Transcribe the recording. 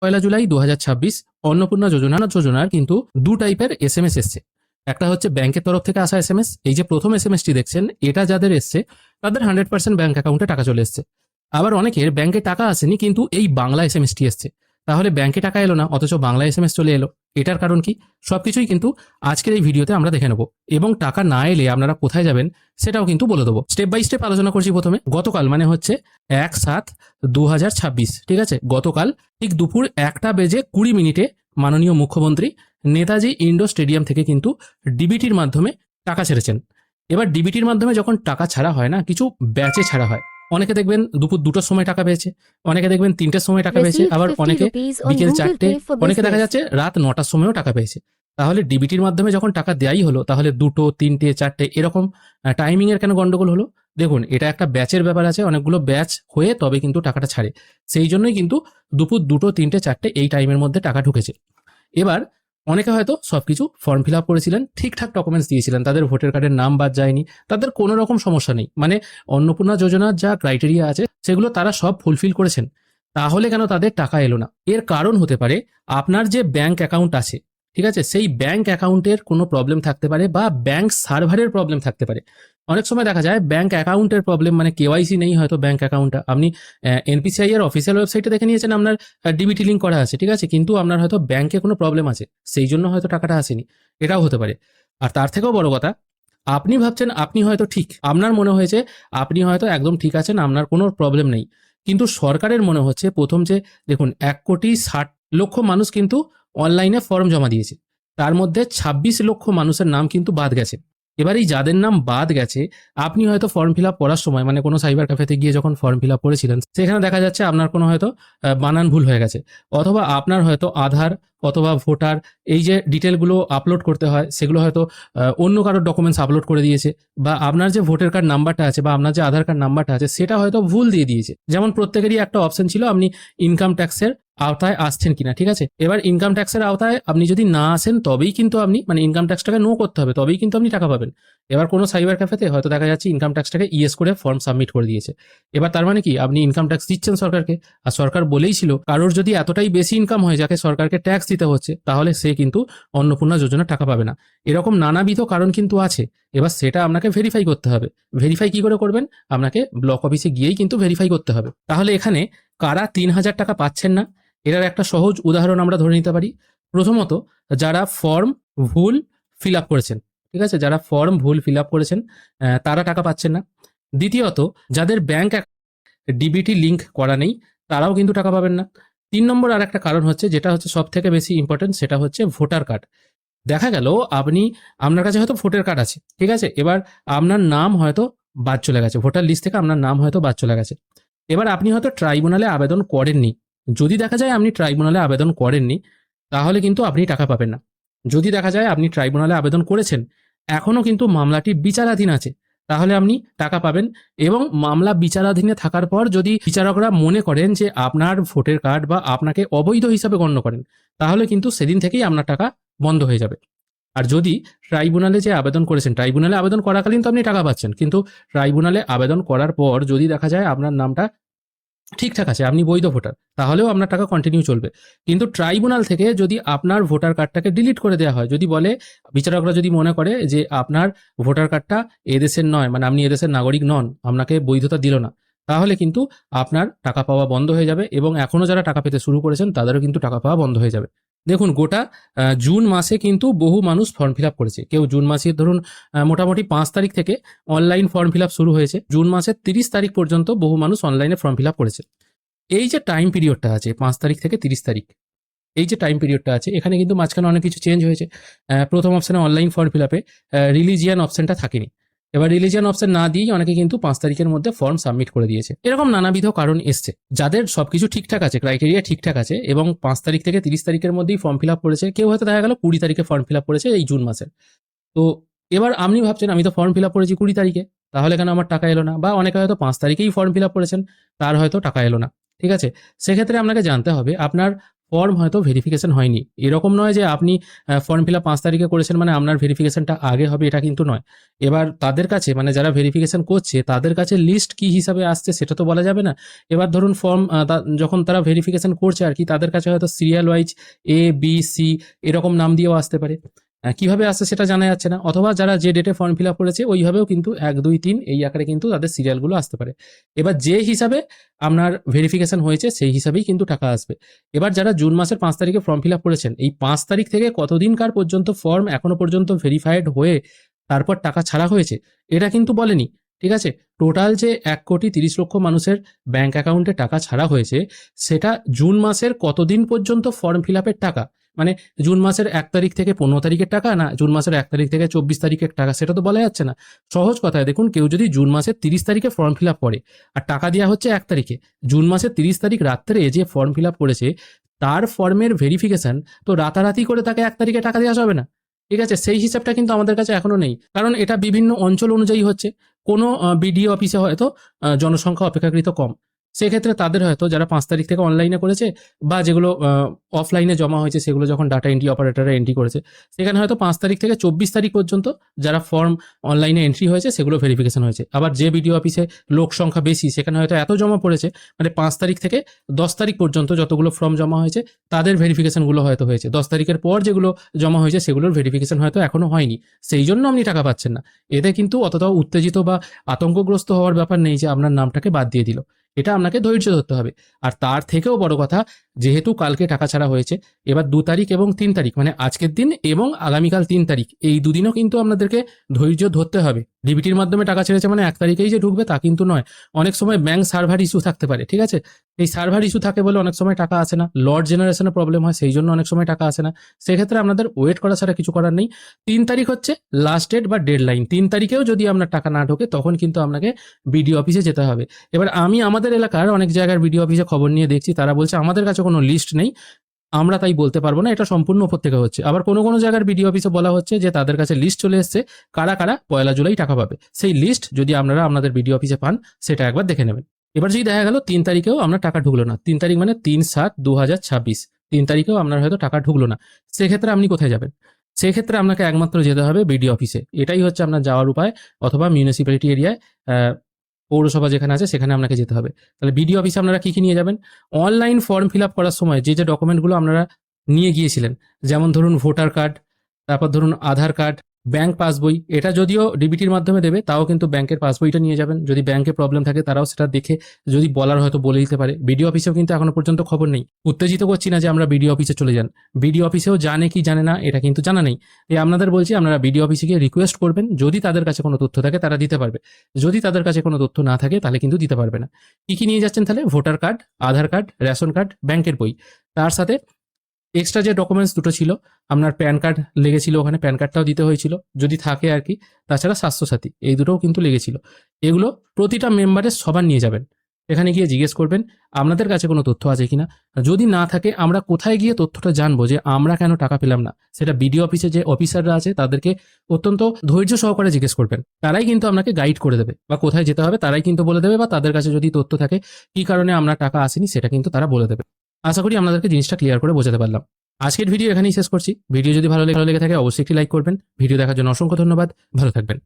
1 জুলাই 2026 অন্নপূর্ণা যোজনার কিন্তু দু টাইপের এসএমএস এসছে। একটা হচ্ছে ব্যাংকের তরফ থেকে আসা এসএমএস। এই যে প্রথম এসএমএসটি দেখছেন, এটা যাদের এসছে তাদের 100% ব্যাংক অ্যাকাউন্টে টাকা চলে এসছে। আবার অনেকের ব্যাংকে টাকা আসেনি, কিন্তু এই বাংলা এসএমএসটি এসছে। তাহলে ব্যাংকে টাকা এলো না, অথচ বাংলা এসএমএস চলে এলো। এটার কারণ কি? সবকিছুই কিন্তু আজকের এই ভিডিওতে আমরা দেখে নেব, এবং টাকা না এলে আপনারা কোথায় যাবেন সেটাও কিন্তু বলে দেবো। স্টেপ বাই স্টেপ আলোচনা করছি। প্রথমে গতকাল মানে হচ্ছে 1/7/2026, ঠিক আছে, গতকাল ঠিক দুপুর 1:20 মাননীয় মুখ্যমন্ত্রী নেতাজি ইন্ডোর স্টেডিয়াম থেকে কিন্তু ডিবিটির মাধ্যমে টাকা ছেড়েছেন। এবার ডিবিটির মাধ্যমে যখন টাকা ছাড়া হয় না, কিছু ব্যাচে ছাড়া হয়। অনেকে দেখবেন দুপুর 2টোর সময় টাকা পেয়েছে, অনেকে দেখবেন 3টের সময় টাকা পেয়েছে, আবার অনেকে বিকেল 4টে, অনেকে দেখা যাচ্ছে রাত 9টার সময়ও টাকা পেয়েছে। তাহলে ডিবিটির মাধ্যমে যখন টাকা দেয়াই হলো, তাহলে 2টো, 3টে, 4টে এরকম টাইমিং এর কেন গন্ডগোল হলো? দেখুন, এটা একটা ব্যাচের ব্যাপার আছে, অনেকগুলো ব্যাচ হয়ে তবে কিন্তু টাকাটা ছাড়ে। সেই জন্যই কিন্তু দুপুর 2টো, 3টে, 4টে এই টাইমের মধ্যে টাকা ঢুকেছে। এবার অনেকে হয়তো সবকিছু ফর্ম ফিল আপ করেছিলেন, ঠিকঠাক ডকুমেন্টস দিয়েছিলেন, তাদের ভোটার কার্ডের নাম বাদ যায়নি, তাদের কোনো রকম সমস্যা নেই, মানে অন্নপূর্ণা যোজনার যা ক্রাইটেরিয়া আছে সেগুলো তারা সব ফুলফিল করেছেন। তাহলে কেন তাদের টাকা এলো না? এর কারণ হতে পারে আপনার যে ব্যাংক অ্যাকাউন্ট আছে, ঠিক আছে, সেই ব্যাংক অ্যাকাউন্টের কোনো প্রবলেম থাকতে পারে, বা ব্যাংক সার্ভারের প্রবলেম থাকতে পারে। অনেক সময় দেখা যায় ব্যাংক অ্যাকাউন্টের প্রবলেম, মানে কেওয়াইসি নেই হয়তো ব্যাংক অ্যাকাউন্টটা, আপনি এনপিসিআই এর অফিসিয়াল ওয়েবসাইটে দেখে নিয়েছেন আপনার ডিবিটি লিঙ্ক করা আছে, ঠিক আছে, কিন্তু আপনার হয়তো ব্যাংকে কোনো প্রবলেম আছে, সেই জন্য হয়তো টাকাটা আসেনি। এটাও হতে পারে। আর তার থেকেও বড় কথা, আপনি ভাবছেন আপনি হয়তো ঠিক, আপনার মনে হয়েছে আপনি হয়তো একদম ঠিক আছেন, আপনার কোনো প্রবলেম নেই, কিন্তু সরকারের মনে হচ্ছে প্রথম যে, দেখুন, 1,60,00,000 মানুষ কিন্তু অনলাইনে ফর্ম জমা দিয়েছে, তার মধ্যে 26 লক্ষ মানুষের নাম কিন্তু বাদ গেছে। এবার এই যাদের নাম বাদ গেছে, আপনি হয়তো ফর্ম ফিল আপ করার সময়, মানে কোনো সাইবার ক্যাফেতে গিয়ে যখন ফর্ম ফিল আপ করেছিলেন, সেখানে দেখা যাচ্ছে আপনার কোনো হয়তো বানান ভুল হয়ে গেছে, অথবা আপনার হয়তো আধার অথবা ভোটার এই যে ডিটেলগুলো আপলোড করতে হয়, সেগুলো হয়তো অন্য কারোর ডকুমেন্টস আপলোড করে দিয়েছে, বা আপনার যে ভোটার কার্ড নাম্বারটা আছে বা আপনার যে আধার কার্ড নাম্বারটা আছে সেটা হয়তো ভুল দিয়ে দিয়েছে। যেমন প্রত্যেকেরই একটা অপশন ছিল আপনি ইনকাম ট্যাক্সের আওতায় আসছেন কিনা, ঠিক আছে। এবার ইনকাম ট্যাক্সের আওতায় আপনি যদি না আসেন, তবেই কিন্তু আপনি, মানে ইনকাম ট্যাক্সটাকে নো করতে হবে, তবেই কিন্তু আপনি টাকা পাবেন। এবার কোনো সাইবার ক্যাফেতে হয়তো দেখা যাচ্ছে ইনকাম ট্যাক্সটাকে ইয়েস করে ফর্ম সাবমিট করে দিয়েছে। এবার তার মানে কি, আপনি ইনকাম ট্যাক্স দিচ্ছেন সরকারকে, আর সরকার বলেই ছিল কারোর যদি এতটাই বেশি ইনকাম হয় যাকে সরকারকে ট্যাক্স দিতে হচ্ছে, তাহলে সে কিন্তু অন্নপূর্ণা যোজনার টাকা পাবে না। এরকম নানাবিধ কারণ কিন্তু আছে। এবার সেটা আপনাকে ভেরিফাই করতে হবে। ভেরিফাই কি করে করবেন? আপনাকে ব্লক অফিসে গিয়েই কিন্তু ভেরিফাই করতে হবে। তাহলে এখানে কারা 3,000 টাকা পাচ্ছেন না, এটার একটা সহজ উদাহরণ আমরা ধরে নিতে পারি। প্রথমত, যারা ফর্ম ভুল ফিল আপ করেছেন, ঠিক আছে, যারা ফর্ম ভুল ফিল আপ করেছেন তারা টাকা পাচ্ছেন না। দ্বিতীয়ত, যাদের ব্যাংক ডিবিটি লিঙ্ক করা নেই, তারাও কিন্তু টাকা পাবেন না। 3 নম্বর আর একটা কারণ হচ্ছে, যেটা হচ্ছে সব থেকে বেশি ইম্পর্টেন্ট, সেটা হচ্ছে ভোটার কার্ড। দেখা গেল আপনার কাছে হয়তো ভোটার কার্ড আছে, ঠিক আছে, এবার আপনার নাম হয়তো বাদ চলে গেছে, ভোটার লিস্ট থেকে আপনার নাম হয়তো বাদ চলে গেছে। এবার আপনি হয়তো ট্রাইব্যুনালে আবেদন করেননি। যদি দেখা যায় আপনি ট্রাইব্যুনালে আবেদন করেননি, তাহলে কিন্তু আপনি টাকা পাবেন না। যদি দেখা যায় আপনি ট্রাইব্যুনালে আবেদন করেছেন, এখনো কিন্তু মামলাটি বিচারাধীন আছে, তাহলে আপনি টাকা পাবেন। এবং মামলা বিচারাধীনে থাকার পর যদি বিচারকরা মনে করেন যে আপনার ভোটার কার্ড বা আপনাকে অবৈধ হিসাবে গণ্য করেন, তাহলে কিন্তু সেদিন থেকেই আপনার টাকা বন্ধ হয়ে যাবে। আর যদি ট্রাইব্যুনালে যে আবেদন করেছেন, ট্রাইব্যুনালে আবেদন করাকালীন তো আপনি টাকা পাচ্ছেন, কিন্তু ট্রাইব্যুনালে আবেদন করার পর যদি দেখা যায় আপনার নামটা ঠিকঠাক আছে, আপনি বৈধ ভোটার, তাহলেও আপনার টাকা কন্টিনিউ চলবে। কিন্তু ট্রাইব্যুনাল থেকে যদি আপনার ভোটার কার্ডটাকে ডিলিট করে দেওয়া হয়, যদি বলে, বিচারকরা যদি মনে করে যে আপনার ভোটার কার্ডটা এদেশের নয়, মানে আপনি এদেশের নাগরিক নন, আপনাকে বৈধতা দিল না, তাহলে কিন্তু আপনার টাকা পাওয়া বন্ধ হয়ে যাবে, এবং এখনো যারা টাকা পেতে শুরু করেছেন তাদেরও কিন্তু টাকা পাওয়া বন্ধ হয়ে যাবে। দেখুন, গোটা জুন মাসে কিন্তু বহু মানুষ ফর্ম ফিল আপ করেছে। কেউ জুন মাসে ধরুন মোটামুটি 5 তারিখ থেকে অনলাইন ফর্ম ফিল আপ শুরু হয়েছে, জুন মাসের 30 তারিখ পর্যন্ত বহু মানুষ অনলাইনে ফর্ম ফিল আপ করেছে। এই যে টাইম পিরিয়ডটা আছে 5 তারিখ থেকে 30 তারিখ, এই যে টাইম পিরিয়ডটা আছে, এখানে কিন্তু মাঝখানে অনেক কিছু চেঞ্জ হয়েছে। প্রথম অপশনে অনলাইন ফর্ম ফিল আপে রিলিজিয়ান অপশনটা থাকেনি। এবার রিলিজিয়ান অপশন না দিয়েই অনেকে কিন্তু 5 তারিখের মধ্যে ফর্ম সাবমিট করে দিয়েছে। এরকম নানাবিধ কারণ এসছে। যাদের সবকিছু ঠিকঠাক আছে, ক্রাইটেরিয়া ঠিকঠাক আছে, এবং 5 তারিখ থেকে 30 তারিখের মধ্যেই ফর্ম ফিল আপ করেছে, কেউ হয়তো দেখা গেল 20 তারিখে ফর্ম ফিল আপ করেছে এই জুন মাসে। তো এবার আপনি ভাবছেন আমি তো ফর্ম ফিল আপ করেছি 20 তারিখে, তাহলে কেন আমার টাকা এলো না? বা অনেকে হয়তো 5 তারিখেই ফর্ম ফিল আপ করেছেন, তার হয়তো টাকা এলো না, ঠিক আছে। সেক্ষেত্রে আপনাকে জানতে হবে আপনার ফর্ম হয়তো ভেরিফিকেশন হয়নি। এরকম নয় যে আপনি ফর্ম ফিল আপ 5 তারিখে করেছেন মানে আপনার ভেরিফিকেশনটা আগে হবে, এটা কিন্তু নয়। এবার তাদের কাছে মানে যারা ভেরিফিকেশন করছে তাদের কাছে লিস্ট কি হিসাবে আসছে সেটা তো বলা যাবে না। এবার ধরুন ফর্ম যখন তারা ভেরিফিকেশন করছে আর কি, তাদের কাছে হয়তো serial wise A B C এরকম নাম দিয়েও আসতে পারে। কিভাবে আসছে সেটা জানা যাচ্ছে না, অথবা যারা যে ডেটে ফর্ম ফিল আপ করেছে ওইভাবেও কিন্তু 1 2 3 এই আকারে কিন্তু তাদের সিরিয়ালগুলো আসতে পারে। এবার যে হিসাবে আপনার ভেরিফিকেশন হয়েছে সেই হিসাবেই কিন্তু টাকা আসবে। এবার যারা জুন মাসের 5 তারিখে ফর্ম ফিল আপ করেছেন, এই 5 তারিখ থেকে কতদিনকার পর্যন্ত ফর্ম এখনো পর্যন্ত ভেরিফাইড হয়ে তারপর টাকা ছাড়া হয়েছে এটা কিন্তু বলেনি। ঠিক আছে, টোটাল যে 1,30,00,000 মানুষের ব্যাংক অ্যাকাউন্টে টাকা ছাড়া হয়েছে সেটা জুন মাসের কতদিন পর্যন্ত ফর্ম ফিল আপের টাকা, মানে জুন মাসের 1 তারিখ থেকে 15 তারিখের টাকা, না জুন মাসের 1 তারিখ থেকে 24 তারিখের টাকা, সেটা তো বলা যাচ্ছে না। সহজ কথায় দেখুন, কেউ যদি জুন মাসের 30 তারিখে ফর্ম ফিল আপ করে আর টাকা দেওয়া হচ্ছে 1 তারিখে, জুন মাসের 30 তারিখ রাত্রে যে ফর্ম ফিল আপ করেছে তার ফর্মের ভেরিফিকেশন তো রাতারাতি করে তাকে 1 তারিখে টাকা দেওয়া যাবে না। ঠিক আছে, সেই হিসাবটা কিন্তু আমাদের কাছে এখনো নেই, কারণ এটা বিভিন্ন অঞ্চল অনুযায়ী হচ্ছে। কোনো বিডিও অফিসে হয়তো জনসংখ্যা অপেক্ষাকৃত কম, সেক্ষেত্রে তাদের হয়তো যারা 5 তারিখ থেকে অনলাইনে করেছে বা যেগুলো অফলাইনে জমা হয়েছে সেগুলো যখন ডাটা এন্ট্রি অপারেটররা এন্ট্রি করেছে, সেখানে হয়তো 5 তারিখ থেকে 24 তারিখ পর্যন্ত যারা ফর্ম অনলাইনে এন্ট্রি হয়েছে সেগুলো ভেরিফিকেশন হয়েছে। আবার যে বিডিও অফিসে লোক সংখ্যা বেশি সেখানে হয়তো এত জমা পড়েছে, মানে 5 তারিখ থেকে 10 তারিখ পর্যন্ত যতগুলো ফর্ম জমা হয়েছে তাদের ভেরিফিকেশনগুলো হয়তো হয়েছে, 10 তারিখের পর যেগুলো জমা হয়েছে সেগুলোর ভেরিফিকেশন হয়তো এখনো হয়নি, সেই জন্য আপনি টাকা পাচ্ছেন না। এতে কিন্তু অতটাও উত্তেজিত বা আতঙ্কগ্রস্ত হওয়ার ব্যাপার নেই যে আপনার নামটাকে বাদ দিয়ে দিল। এটা আপনাকে ধৈর্য ধরতে হবে। আর তার থেকেও বড় কথা, যেহেতু কালকে টাকা ছাড়া হয়েছে, এবার 2 তারিখ এবং 3 তারিখ মানে আজকের দিন এবং আগামীকাল 3 তারিখ এই দুদিনও কিন্তু আপনাদেরকে ধৈর্য ধরতে হবে। ডিবিটির মাধ্যমে টাকা ছেড়েছে মানে 1 তারিখেই যে ঢুকবে তা কিন্তু নয়। অনেক সময় ব্যাংক সার্ভার ইস্যু থাকতে পারে, ঠিক আছে? এই সার্ভার ইস্যু থাকে বলে অনেক সময় টাকা আসে না, লট জেনারেশনে প্রবলেম হয় সেই জন্য অনেক সময় টাকা আসে না। সেক্ষেত্রে আপনাদের ওয়েট করা ছাড়া কিছু করার নেই। 3 তারিখ হচ্ছে লাস্ট ডেট বা ডেডলাইন। 3 তারিখেও যদি আপনার টাকা না ঢোকে তখন কিন্তু আপনাকে বিডিও অফিসে যেতে হবে। এবার আমি আমাদের এলাকার অনেক জায়গার বিডিও অফিসে খবর নিয়ে দেখছি, তারা বলছে আমাদের কাছে কোনো লিস্ট নেই, আমরা তাই বলতে পারবো না, এটা সম্পূর্ণ উপর থেকে হচ্ছে। আবার কোনো কোনো জায়গার বিডিও অফিসে বলা হচ্ছে যে তাদের কাছে লিস্ট চলে এসছে কারা কারা 1 জুলাই টাকা পাবে। সেই লিস্ট যদি আপনারা আপনাদের বিডিও অফিসে পান সেটা একবার দেখে নেবেন। এবার যদি দেখা গেল 3 তারিখেও আপনার টাকা ঢুকলো না, 3 তারিখ মানে 3/7/2026, 3 তারিখেও আপনার হয়তো টাকা ঢুকলো না, সেক্ষেত্রে আপনি কোথায় যাবেন? সেক্ষেত্রে আপনাকে একমাত্র যেতে হবে বিডিও অফিসে, এটাই হচ্ছে আপনার যাওয়ার উপায়, অথবা মিউনিসিপ্যালিটি এরিয়ায় পৌরসভা যেখানে আছে সেখানে আপনাকে যেতে হবে। তাহলে বিডিও অফিসে আপনারা কি কি নিয়ে যাবেন? অনলাইন ফর্ম ফিল আপ করার সময় যে যে ডকুমেন্টগুলো আপনারা নিয়ে গিয়েছিলেন, যেমন ধরুন ভোটার কার্ড, তারপর ধরুন আধার কার্ড, ব্যাংক পাসবই, এটা যদিও ডিবিটির মাধ্যমে দেবে তাও কিন্তু ব্যাংকের পাসবইটা নিয়ে যাবেন। যদি ব্যাংকে প্রবলেম থাকে তারাও সেটা দেখে যদি বলার হয়তো বলে দিতে পারে। বিডিও অফিসেও কিন্তু এখনো পর্যন্ত খবর নেই। উত্তেজিত করছি না যে আমরা বিডিও অফিসে চলে যান, বিডিও অফিসেও জানে কি জানে না এটা কিন্তু জানা নেই। এই আপনাদের বলছি আপনারা বিডিও অফিসে গিয়ে রিকোয়েস্ট করবেন, যদি তাদের কাছে কোনো তথ্য থাকে তারা দিতে পারবে, যদি তাদের কাছে কোনো তথ্য না থাকে তাহলে কিন্তু দিতে পারবে না। কি কি নিয়ে যাচ্ছেন তাহলে? ভোটার কার্ড, আধার কার্ড, রেশন কার্ড, ব্যাংকের বই, তার সাথে এক্সট্রা যে ডকুমেন্টস দুটো ছিল, আপনার প্যান কার্ড লেগেছিল, ওখানে প্যান কার্ডটাও দিতে হয়েছিল যদি থাকে আর কি। তাছাড়া স্বাস্থ্যসাথী, এই দুটোও কিন্তু লেগেছিল। এগুলো প্রতিটা মেম্বারের সবার নিয়ে যাবেন। এখানে গিয়ে জিজ্ঞেস করবেন আপনাদের কাছে কোনো তথ্য আছে কিনা। যদি না থাকে আমরা কোথায় গিয়ে তথ্যটা জানবো যে আমরা কেন টাকা পেলাম না, সেটা বিডিও অফিসে যে অফিসাররা আছে তাদেরকে অত্যন্ত ধৈর্য সহকারে জিজ্ঞেস করবেন। তারাই কিন্তু আপনাকে গাইড করে দেবে, বা কোথায় যেতে হবে তারাই কিন্তু বলে দেবে, বা তাদের কাছে যদি তথ্য থাকে কি কারণে আমরা টাকা আসেনি সেটা কিন্তু তারা বলে দেবে। আশা করি আপনাদেরকে জিনিসটা ক্লিয়ার করে বোঝাতে পারলাম। আজকের ভিডিও এখানেই শেষ করছি। ভিডিও যদি ভালো লেগে থাকে অবশ্যই একটি লাইক করবেন। ভিডিও দেখার জন্য অসংখ্য ধন্যবাদ। ভালো থাকবেন।